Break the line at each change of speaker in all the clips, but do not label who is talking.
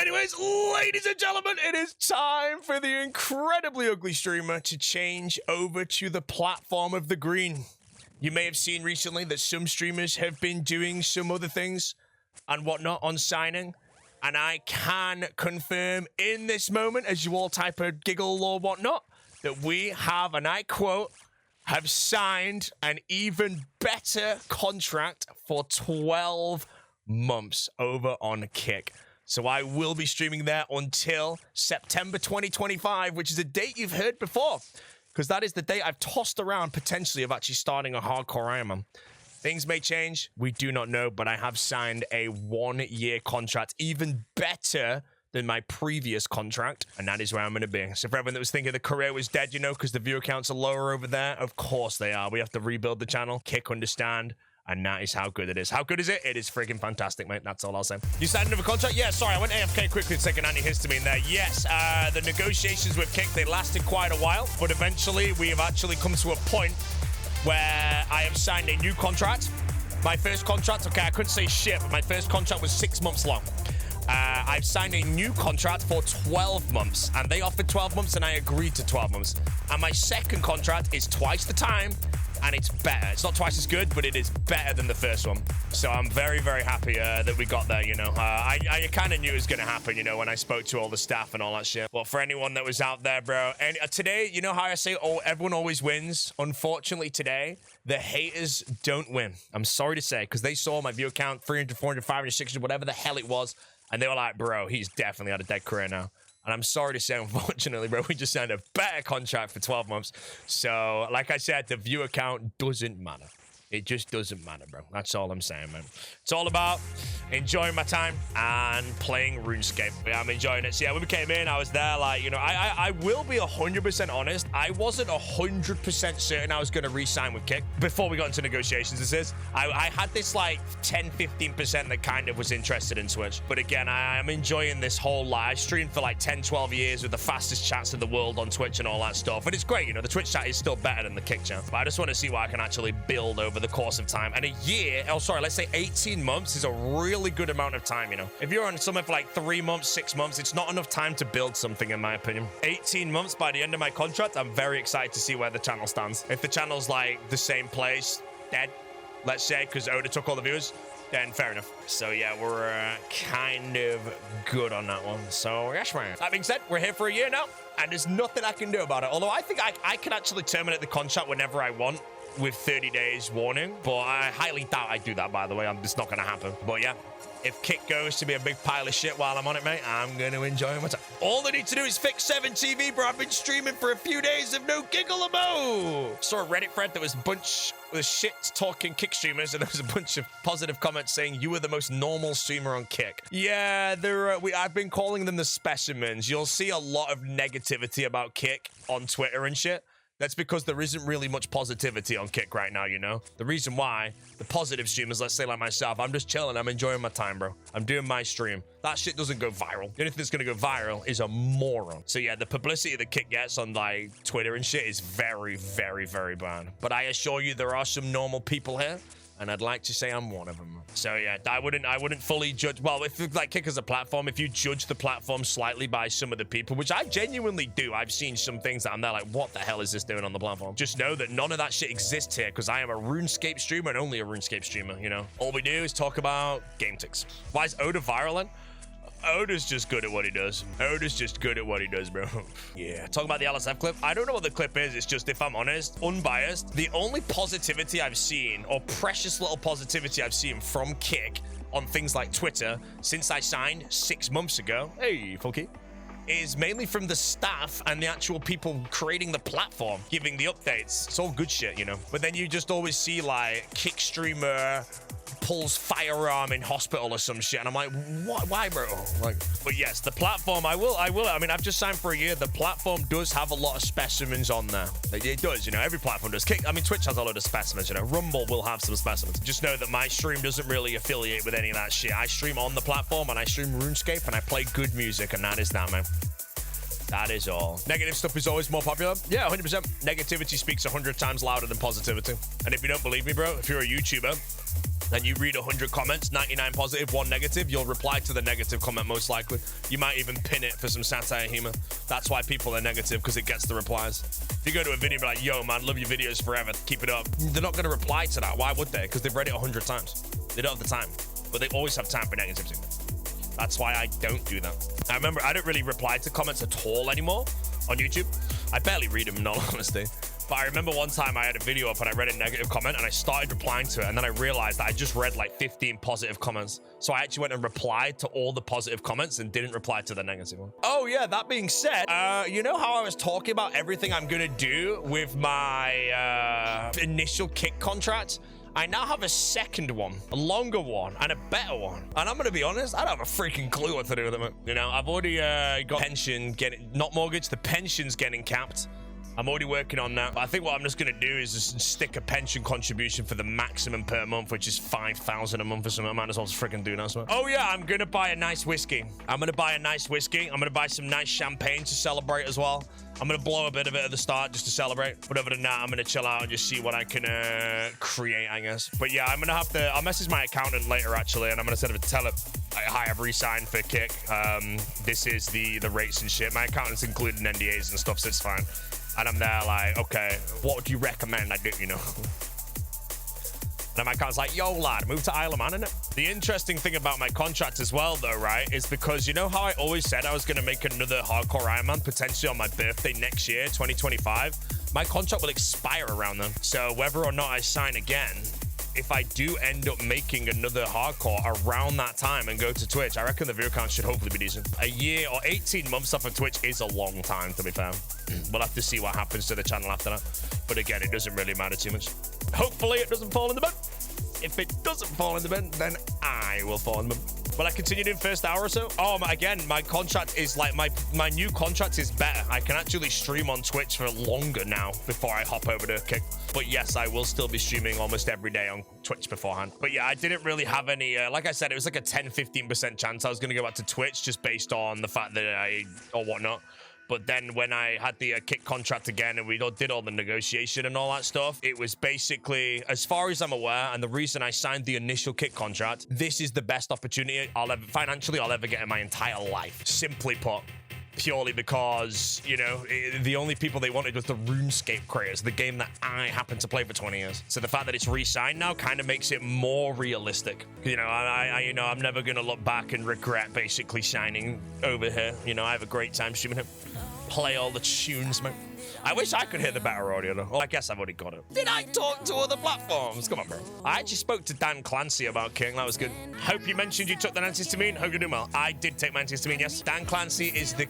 anyways, ladies and gentlemen, it is time for the incredibly ugly streamer to change over to the platform of the green. You may have seen recently that some streamers have been doing some other things and whatnot on signing. And I can confirm in this moment, as you all type a giggle or whatnot, that we have, and I quote, have signed an even better contract for 12 months over on Kick. So I will be streaming there until September 2025, which is a date you've heard before, because that is the date I've tossed around potentially of actually starting a hardcore Ironman. Things may change, we do not know, but I have signed a 1-year contract, even better than my previous contract, and that is where I'm going to be. So for everyone that was thinking the career was dead, you know, because the viewer counts are lower over there, of course they are. We have to rebuild the channel, Kick understand, and that is how good it is. How good is it? It is freaking fantastic, mate. That's all I'll say. You signed another contract? Yeah, sorry, I went AFK quickly to take an antihistamine there. Yes, the negotiations with Kick, they lasted quite a while, but eventually we have actually come to a point where I have signed a new contract. My first contract, okay, I couldn't say shit, but my first contract was 6 months long. I've signed a new contract for 12 months, and they offered 12 months, and I agreed to 12 months. And my second contract is twice the time, and it's better. It's not twice as good, but it is better than the first one. So I'm very, very happy that we got there, you know. I kind of knew it was going to happen, you know, when I spoke to all the staff and all that shit. But for anyone that was out there, bro, and today, you know how I say, oh, everyone always wins? Unfortunately, today, the haters don't win. I'm sorry to say, because they saw my view count, 300, 400, 500, 600, whatever the hell it was, and they were like, bro, he's definitely had a dead career now. And I'm sorry to say, unfortunately, bro, we just signed a better contract for 12 months. So, like I said, the viewer count doesn't matter. It just doesn't matter, bro. That's all I'm saying, man. It's all about enjoying my time and playing RuneScape. Yeah, I'm enjoying it. So, yeah, when we came in, I was there, like, you know, I will be 100% honest. I wasn't 100% certain I was going to re-sign with Kick before we got into negotiations. This is, I had this, like, 10-15% that kind of was interested in Twitch. But again, I'm enjoying this whole live. I streamed for, like, 10-12 years with the fastest chats in the world on Twitch and all that stuff. And it's great, you know, the Twitch chat is still better than the Kick chat. But I just want to see what I can actually build over the course of time. And a year, oh sorry, let's say 18 months is a really good amount of time, you know. If you're on something for like 3 months, 6 months, it's not enough time to build something, in my opinion. 18 months by the end of my contract, I'm very excited to see where the channel stands. If the channel's like the same place, dead, let's say, because Oda took all the viewers, then fair enough. So yeah, we're kind of good on that one. So yes, man. That being said, we're here for a year now, and there's nothing I can do about it. Although I think I can actually terminate the contract whenever I want, with 30 days warning, but I highly doubt I do that, by the way. It's not going to happen. But yeah, if Kick goes to be a big pile of shit while I'm on it, mate, I'm going to enjoy my time. All they need to do is fix 7 TV, bro. I've been streaming for a few days of no giggle-a-mo. Saw a Reddit thread that was a bunch of shit-talking Kick streamers, and there was a bunch of positive comments saying you were the most normal streamer on Kick. Yeah, I've been calling them the Specimens. You'll see a lot of negativity about Kick on Twitter and shit. That's because there isn't really much positivity on Kick right now, you know? The reason why, the positive streamers, let's say like myself, I'm just chilling, I'm enjoying my time, bro. I'm doing my stream. That shit doesn't go viral. The only thing that's gonna go viral is a moron. So yeah, the publicity that Kick gets on like Twitter and shit is very, very, very bad. But I assure you there are some normal people here, and I'd like to say I'm one of them. So yeah, I wouldn't fully judge. Well, if like Kick as a platform, if you judge the platform slightly by some of the people, which I genuinely do, I've seen some things that I'm there like, what the hell is this doing on the platform? Just know that none of that shit exists here, because I am a RuneScape streamer and only a RuneScape streamer, you know? All we do is talk about game ticks. Why is Oda viral then? Oda's just good at what he does. Oda's just good at what he does, bro. Yeah, talking about the LSF clip. I don't know what the clip is. It's just, if I'm honest, unbiased, the only positivity I've seen, or precious little positivity I've seen from Kick on things like Twitter since I signed 6 months ago, hey, Funky, is mainly from the staff and the actual people creating the platform, giving the updates. It's all good shit, you know? But then you just always see like Kick streamer pulls firearm in hospital or some shit, and I'm like, what? Why, bro? Like, but yes, the platform, I mean, I've just signed for a year. The platform does have a lot of specimens on there. It does, you know, every platform does. I mean, Twitch has a lot of specimens, you know. Rumble will have some specimens. Just know that my stream doesn't really affiliate with any of that shit. I stream on the platform, and I stream RuneScape, and I play good music, and that is that, man. That is all. Negative stuff is always more popular. Yeah, 100%. Negativity speaks 100 times louder than positivity. And if you don't believe me, bro, if you're a YouTuber, and you read 100 comments, 99 positive, 1 negative, you'll reply to the negative comment most likely. You might even pin it for some satire humor. That's why people are negative, because it gets the replies. If you go to a video and be like, yo, man, love your videos forever, keep it up, they're not going to reply to that. Why would they? Because they've read it 100 times. They don't have the time, but they always have time for negativity. That's why I don't do that. I remember I don't really reply to comments at all anymore on YouTube. I barely read them, in all honesty. But I remember one time I had a video up and I read a negative comment and I started replying to it, and then I realized that I just read like 15 positive comments. So I actually went and replied to all the positive comments and didn't reply to the negative one. Oh yeah, that being said, you know how I was talking about everything I'm gonna do with my initial kick contract? I now have a second one, a longer one, and a better one. And I'm gonna be honest, I don't have a freaking clue what to do with them. You know, I've already got pension getting, not mortgage, the pension's getting capped. I'm already working on that. But I think what I'm just gonna do is just stick a pension contribution for the maximum per month, which is 5,000 a month or something. I might as well just freaking do that. Oh yeah, I'm gonna buy a nice whiskey. I'm gonna buy some nice champagne to celebrate as well. I'm gonna blow a bit of it at the start just to celebrate. But other than that, I'm gonna chill out and just see what I can create, I guess. But yeah, I'm gonna have to, I'll message my accountant later actually, and I'm gonna sort of tell him, hi, I've re-signed for Kick. This is the rates and shit. My accountant's including NDAs and stuff, so it's fine. And I'm there like, okay, what would you recommend I do, you know? And my accountant's like, yo, lad, move to Isle of Man, innit? The interesting thing about my contract as well, though, right, is because you know how I always said I was going to make another hardcore Ironman potentially on my birthday next year, 2025? My contract will expire around then. So whether or not I sign again, if I do end up making another hardcore around that time and go to Twitch, I reckon the viewer count should hopefully be decent. A year or 18 months off of Twitch is a long time, to be fair. We'll have to see what happens to the channel after that. But again, it doesn't really matter too much. Hopefully it doesn't fall in the bin. If it doesn't fall in the bin, then I will fall in the bin. Will I continue in first hour or so? Oh, again, my contract is like, my new contract is better. I can actually stream on Twitch for longer now before I hop over to Kick. But yes, I will still be streaming almost every day on Twitch beforehand. But yeah, I didn't really have any, like I said, it was like a 10-15% chance I was going to go back to Twitch just based on the fact that or whatnot. But then when I had the Kick contract again and we did all the negotiation and all that stuff, it was basically, as far as I'm aware, and the reason I signed the initial Kick contract, this is the best opportunity I'll ever get in my entire life. Simply put, purely because, you know, the only people they wanted was the RuneScape creators, the game that I happen to play for 20 years. So the fact that it's re-signed now kind of makes it more realistic. You know, I'm never going to look back and regret basically signing over here. You know, I have a great time streaming him. Play all the tunes, man. I wish I could hit the better audio, though. Oh, I guess I've already got it. Did I talk to other platforms? Come on, bro. I actually spoke to Dan Clancy about King. That was good. Hope you mentioned you took the antihistamine. Hope you're doing well. I did take my antihistamine, yes. Dan Clancy is the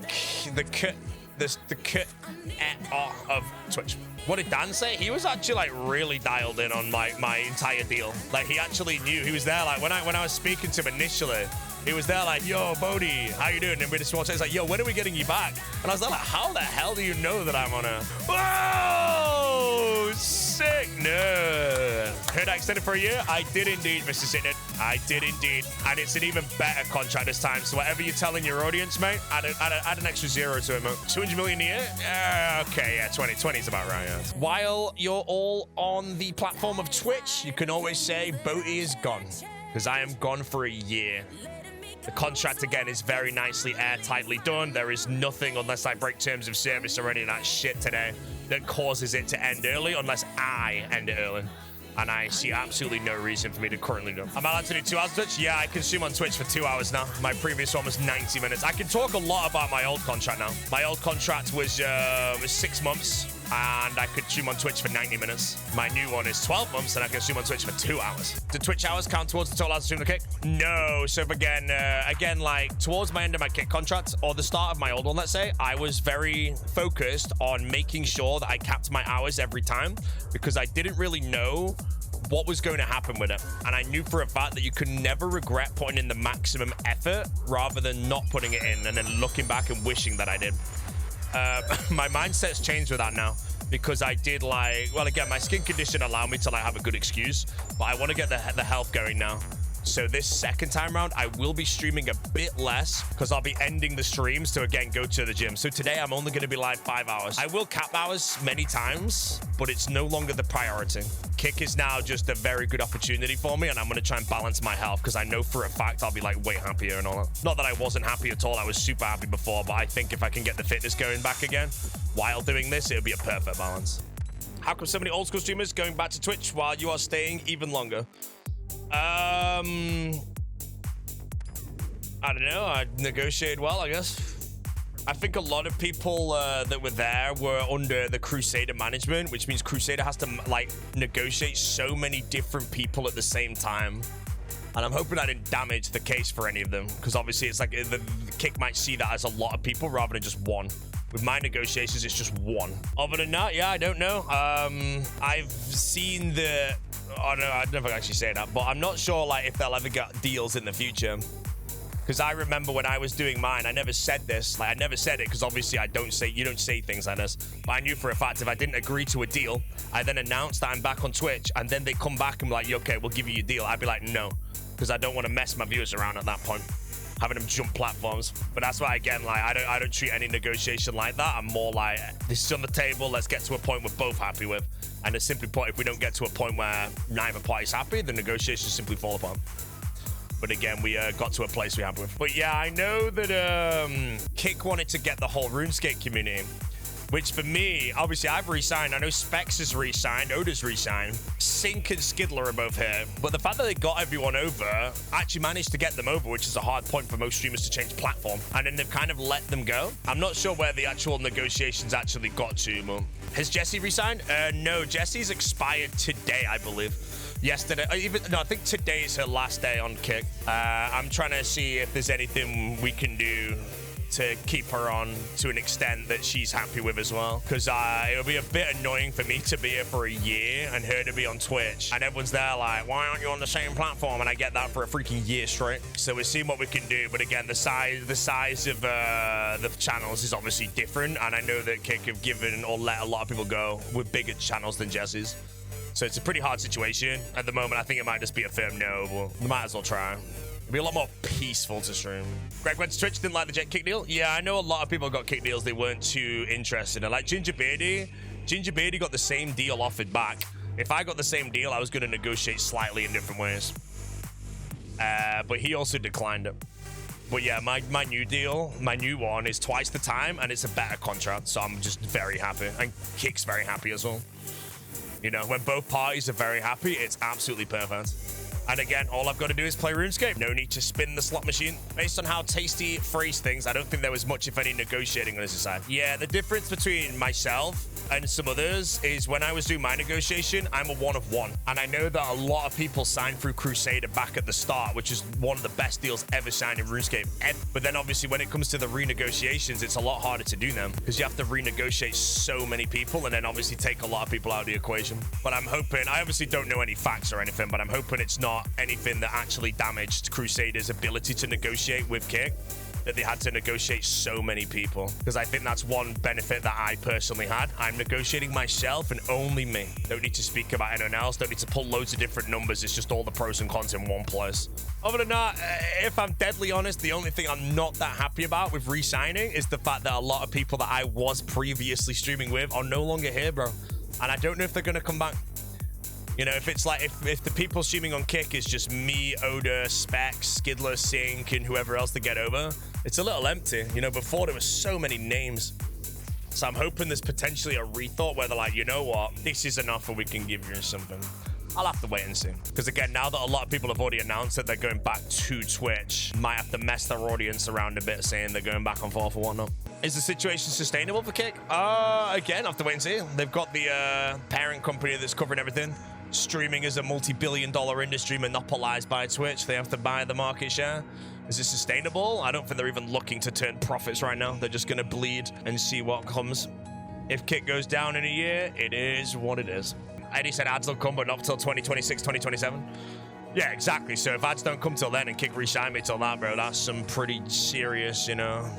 of Twitch. What did Dan say? He was actually like really dialed in on like my entire deal. Like he actually knew. He was there. Like when I was speaking to him initially, he was there like, yo, B0aty, how you doing? And with a small chat, he's like, yo, when are we getting you back? And I was there like, how the hell do you know that I'm on a... Whoa! Sick nerd. Heard I extended for a year? I did indeed, Mr. Sitnett. I did indeed. And it's an even better contract this time. So whatever you're telling your audience, mate, add an extra zero to it, mate. 200 million a year? Okay, yeah, 20 is about right, yeah. While you're all on the platform of Twitch, you can always say B0aty is gone. Because I am gone for a year. The contract, again, is very nicely airtightly done. There is nothing, unless I break terms of service or any of that shit today, that causes it to end early, unless I end it early. And I see absolutely no reason for me to currently do. Am I allowed to do 2 hours of Twitch? Yeah, I consume on Twitch for 2 hours now. My previous one was 90 minutes. I can talk a lot about my old contract now. My old contract was 6 months, and I could stream on Twitch for 90 minutes. My new one is 12 months, and I can stream on Twitch for 2 hours. Do Twitch hours count towards the total hours to stream the Kick? No. So if again, like towards my end of my Kick contract or the start of my old one, let's say, I was very focused on making sure that I capped my hours every time because I didn't really know what was going to happen with it. And I knew for a fact that you could never regret putting in the maximum effort rather than not putting it in and then looking back and wishing that I did. My mindset's changed with that now because I did like, well, again, my skin condition allowed me to like have a good excuse, but I want to get the health going now. So this second time around, I will be streaming a bit less because I'll be ending the streams to, again, go to the gym. So today, I'm only going to be live 5 hours. I will cap hours many times, but it's no longer the priority. Kick is now just a very good opportunity for me, and I'm going to try and balance my health because I know for a fact I'll be like way happier and all that. Not that I wasn't happy at all. I was super happy before, but I think if I can get the fitness going back again while doing this, it'll be a perfect balance. How come so many old school streamers going back to Twitch while you are staying even longer? I don't know. I negotiated well, I guess. I think a lot of people that were there were under the Crusader management, which means Crusader has to like negotiate so many different people at the same time. And I'm hoping I didn't damage the case for any of them, because obviously it's like the Kick might see that as a lot of people rather than just one. With my negotiations, it's just one. Other than that, yeah, I don't know. I've seen the... Oh, no, I'd never actually say that, but I'm not sure like if they'll ever get deals in the future. Because I remember when I was doing mine, I never said this. Like, I never said it because obviously you don't say things like this. But I knew for a fact if I didn't agree to a deal, I then announced that I'm back on Twitch, and then they come back and be like, okay, we'll give you your deal. I'd be like, no, because I don't want to mess my viewers around at that point, having them jump platforms. But that's why, again, like I don't treat any negotiation like that. I'm more like, this is on the table, let's get to a point we're both happy with. And it's simply put, if we don't get to a point where neither party's happy, the negotiations simply fall apart. But again, we got to a place we're happy with. But yeah, I know that Kick wanted to get the whole RuneScape community, which for me, obviously I've re-signed. I know Specs has re-signed, Oda's re-signed, Sink and Skidler are both here. But the fact that they got everyone over, actually managed to get them over, which is a hard point for most streamers to change platform. And then they've kind of let them go. I'm not sure where the actual negotiations actually got to, but has Jesse re-signed? No, Jesse's expired today, I believe. Yesterday, I think today is her last day on Kick. I'm trying to see if there's anything we can do to keep her on to an extent that she's happy with as well. Because it'll be a bit annoying for me to be here for a year and her to be on Twitch. And everyone's there like, why aren't you on the same platform? And I get that for a freaking year straight. So we're seeing what we can do. But again, the size of the channels is obviously different. And I know that Kick have given or let a lot of people go with bigger channels than Jesse's. So it's a pretty hard situation. At the moment, I think it might just be a firm no, but we might as well try. It'll be a lot more peaceful to stream. Greg went to Twitch, didn't like the Jet Kick deal. Yeah, I know a lot of people got Kick deals they weren't too interested in. Like B0aty got the same deal offered back. If I got the same deal, I was going to negotiate slightly in different ways. But he also declined it. But yeah, my new deal, my new one is twice the time, and it's a better contract. So I'm just very happy. And Kick's very happy as well. You know, when both parties are very happy, it's absolutely perfect. And again, all I've got to do is play RuneScape. No need to spin the slot machine. Based on how Tasty phrased things, I don't think there was much, if any, negotiating on his side. Yeah, the difference between myself and some others is when I was doing my negotiation, I'm a one of one. And I know that a lot of people signed through Crusader back at the start, which is one of the best deals ever signed in RuneScape. But then obviously when it comes to the renegotiations, it's a lot harder to do them because you have to renegotiate so many people and then obviously take a lot of people out of the equation. But I'm hoping, I obviously don't know any facts or anything, but I'm hoping it's not anything that actually damaged Crusader's ability to negotiate with Kick, that they had to negotiate so many people, because I think that's one benefit that I personally had. I'm negotiating myself and only me. Don't need to speak about anyone else, don't need to pull loads of different numbers. It's just all the pros and cons in one place. Other than that, if I'm deadly honest, the only thing I'm not that happy about with re-signing is the fact that a lot of people that I was previously streaming with are no longer here, bro. And I don't know if they're gonna come back. You know, if it's like, if the people streaming on Kick is just me, Oda, Specs, Skidler, Sink, and whoever else to get over, it's a little empty. You know, before there were so many names. So I'm hoping there's potentially a rethought where they're like, you know what, this is enough and we can give you something. I'll have to wait and see. Because again, now that a lot of people have already announced that they're going back to Twitch, might have to mess their audience around a bit saying they're going back on 4 for whatnot. Is the situation sustainable for Kick? Again, I'll have to wait and see. They've got the parent company that's covering everything. Streaming is a multi-billion-dollar industry monopolized by Twitch. They have to buy the market share. Is it sustainable? I don't think they're even looking to turn profits right now. They're just going to bleed and see what comes. If Kick goes down in a year, it is what it is. Eddie said ads will come, but not till 2026, 2027. Yeah, exactly. So if ads don't come till then and Kick re-sign me till that, bro, that's some pretty serious, you know,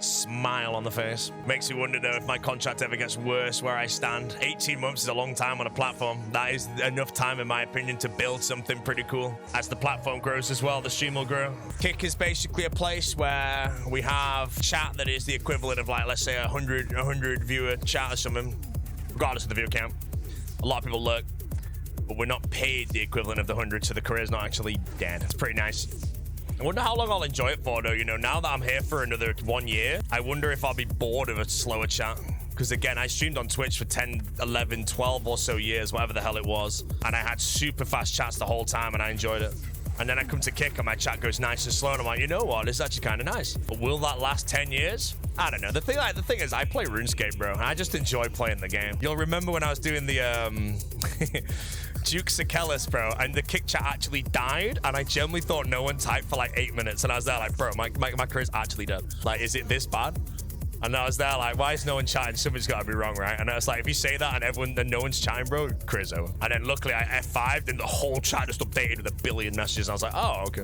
smile on the face. Makes me wonder though if my contract ever gets worse where I stand. 18 months is a long time on a platform. That is enough time, in my opinion, to build something pretty cool. As the platform grows as well, the stream will grow. Kick is basically a place where we have chat that is the equivalent of, like, let's say 100 viewer chat or something, regardless of the view count. A lot of people lurk, but we're not paid the equivalent of the 100, so the career's not actually dead. It's pretty nice. I wonder how long I'll enjoy it for, though. You know, now that I'm here for another 1 year, I wonder if I'll be bored of a slower chat. Because, again, I streamed on Twitch for 10, 11, 12 or so years, whatever the hell it was. And I had super fast chats the whole time, and I enjoyed it. And then I come to Kick, and my chat goes nice and slow, and I'm like, you know what? This is actually kind of nice. But will that last 10 years? I don't know. The thing is, I play RuneScape, bro. And I just enjoy playing the game. You'll remember when I was doing the, Duke Sakelis, bro, and the Kick chat actually died, and I genuinely thought no one typed for like 8 minutes, and I was there like, bro, my career's actually dead. Like, is it this bad? And I was there like, why is no one chatting? Something's got to be wrong, right? And I was like, if you say that and no one's chatting, bro, career's over. And then luckily I F5'd and the whole chat just updated with 1 billion messages. And I was like, oh, okay.